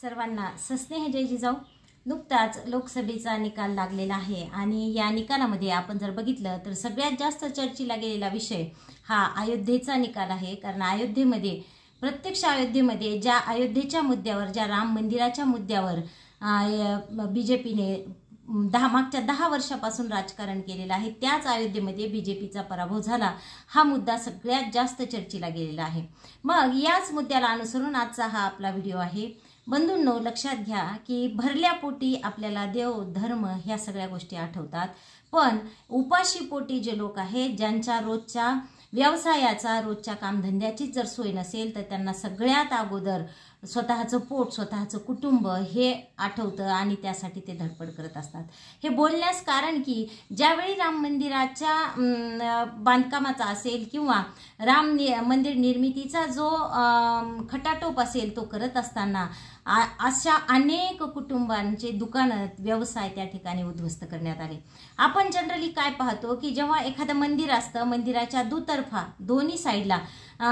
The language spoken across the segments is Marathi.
सर्वांना सस्नेह जय जिजाऊ। नुकताच लोकसभेचा निकाल लागलेला आहे आणि या निकालामध्ये आपण जर बघितलं तर सगळ्यात जास्त चर्चेला गेलेला विषय हा अयोध्येचा निकाल आहे। कारण अयोध्येमध्ये प्रत्यक्ष अयोध्येमध्ये ज्या अयोध्येच्या मुद्द्यावर, ज्या राम मंदिराच्या मुद्द्यावर बीजेपीने मागच्या 10 वर्षापासून राजकारण केलेलं आहे, त्याच अयोध्येमध्ये बीजेपीचा पराभव झाला। हा मुद्दा सगळ्यात जास्त चर्चेला गेलेला आहे। मग याच मुद्द्याला अनुसरून आजचा हा आपला व्हिडिओ आहे। बंधूंनो, लक्षात घ्या की भरल्या पोटी आपल्याला देव धर्म ह्या सगळ्या गोष्टी आठवतात, पण उपाशी पोटी जे लोक आहेत, ज्यांच्या रोजच्या व्यवसायाचा, रोजच्या कामधंद्याची जर सोय नसेल तर त्यांना सगळ्यात अगोदर स्वतःचं पोट, स्वतःचं कुटुंब हे आठवतं आणि त्यासाठी ते धडपड करत असतात। हे बोलण्यास कारण की ज्यावेळी राम मंदिराच्या बांधकामाचा असेल किंवा राम मंदिर निर्मितीचा जो खटाटोप असेल तो करत असताना अशा अनेक कुटुंबांचे दुकानं, व्यवसाय त्या ठिकाणी उद्ध्वस्त करण्यात आले। आपण जनरली काय पाहतो की जेव्हा एखादं मंदिर असतं, मंदिराच्या दुतर्फा दोन्ही साईडला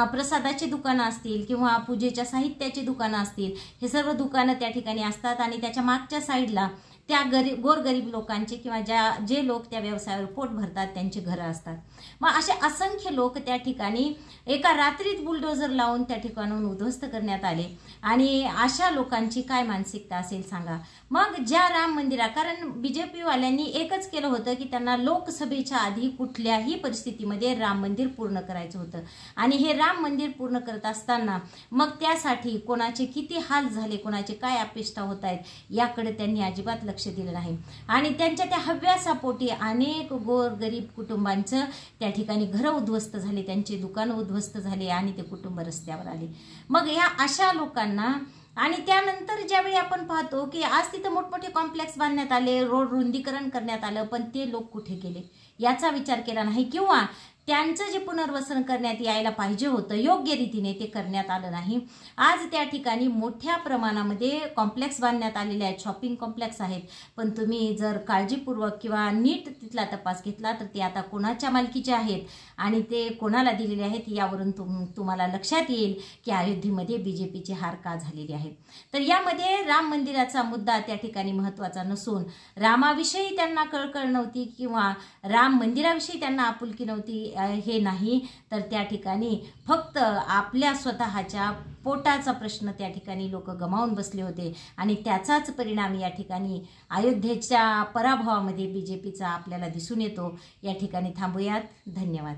प्रसादाची दुकानं असतील किंवा पूजेच्या साहित्याची दुकानं असतील, हे सर्व दुकानं त्या ठिकाणी असतात आणि त्याच्या मागच्या साईडला त्या गोरगरीब लोकांचे किंवा जे लोक त्या व्यवसायावर पोट भरतात त्यांची घरं असतात। मग असे असंख्य लोक त्या ठिकाणी एका रात्रीत बुलडोजर लावून त्या ठिकाणून उद्ध्वस्त करण्यात आले आणि अशा लोकांची काय मानसिकता असेल सांगा। मग ज्या राम मंदिरा, कारण बीजेपीवाल्यांनी एकच केलं होतं की त्यांना लोकसभेच्या आधी कुठल्याही परिस्थितीमध्ये राम मंदिर पूर्ण करायचं होतं आणि हे राम मंदिर पूर्ण करत असताना मग त्यासाठी कोणाचे किती हाल झाले, कोणाचे काय अपेष्टा होत आहेत याकडे त्यांनी अजिबात लक्ष दिलं नाही आणि त्यांच्या त्या हव्यासापोटी अनेक गोरगरीब कुटुंबांचं त्या ठिकाणी घरं उद्ध्वस्त झाले, त्यांची दुकानं उद्ध्वस्त झाले आणि ते कुटुंब रस्त्यावर आले। मग या अशा लोकांना आणि त्यानंतर ज्यावेळी आपण पाहतो की आज तिथं मोठमोठे कॉम्प्लेक्स बांधण्यात आले, रोड रुंदीकरण करण्यात आलं, पण ते लोक कुठे गेले याचा विचार केला नाही किंवा त्यांचं जे पुनर्वसन करण्यात यायला पाहिजे होतं योग्य रीतीने ते करण्यात आलं नाही। आज त्या ठिकाणी मोठ्या प्रमाणामध्ये कॉम्प्लेक्स बांधण्यात आलेले आहेत, शॉपिंग कॉम्प्लेक्स आहेत, पण तुम्ही जर काळजीपूर्वक किंवा नीट तिथला तपास घेतला तर ते आता कोणाच्या मालकीचे आहेत आणि ते कोणाला दिलेले आहेत यावरून तुम्हाला लक्षात येईल की अयोध्येमध्ये बीजेपीची हार का झालेली आहे। तर यामध्ये राम मंदिराचा मुद्दा त्या ठिकाणी महत्त्वाचा नसून रामाविषयी त्यांना कळकळ नव्हती किंवा राम मंदिराविषयी त्यांना आपुलकी नव्हती हे नाही, तर त्या ठिकाणी फक्त आपल्या स्वतःच्या पोटाचा प्रश्न त्या ठिकाणी लोक गमावून बसले होते आणि त्याचाच परिणाम या ठिकाणी अयोध्येच्या पराभवामध्ये बीजेपीचा आपल्याला दिसून येतो। या ठिकाणी थांबूयात। धन्यवाद।